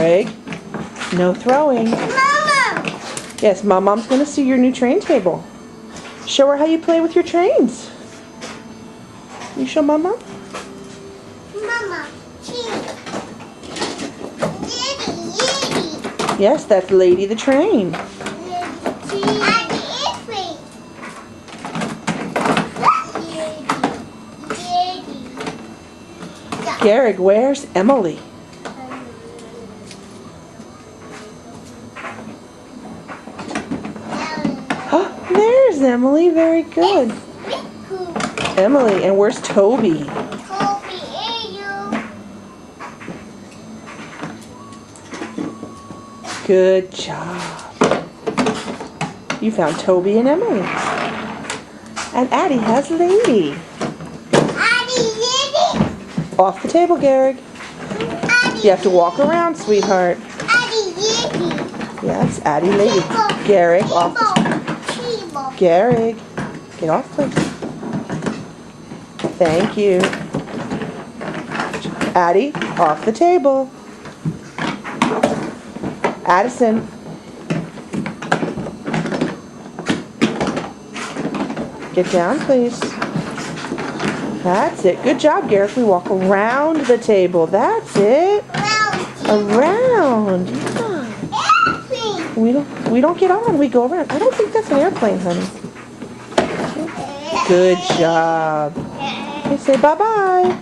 Greg, no throwing. Mama! Yes, Mom's going to see your new train table. Show her how you play with your trains. You show Mama? Mama, cheese. Yiddy. Yes, that's Lady the train. Garrick, where's Emily? Oh, there's Emily. Very good. Emily, and where's Toby? Toby, you. Good job. You found Toby and Emily. And Addie has Lady. Off the table, Garrick. You have to walk around, sweetheart. Yes, Addie, Lady. Garrick, off the table. Garrick, get off, please. Thank you. Addie, off the table. Addison. Get down, please. That's it. Good job, Garrick. We walk around the table. That's it. Around. Yeah. We don't get on. We go around. I don't think that's an airplane, honey. Good job. Okay, say bye-bye.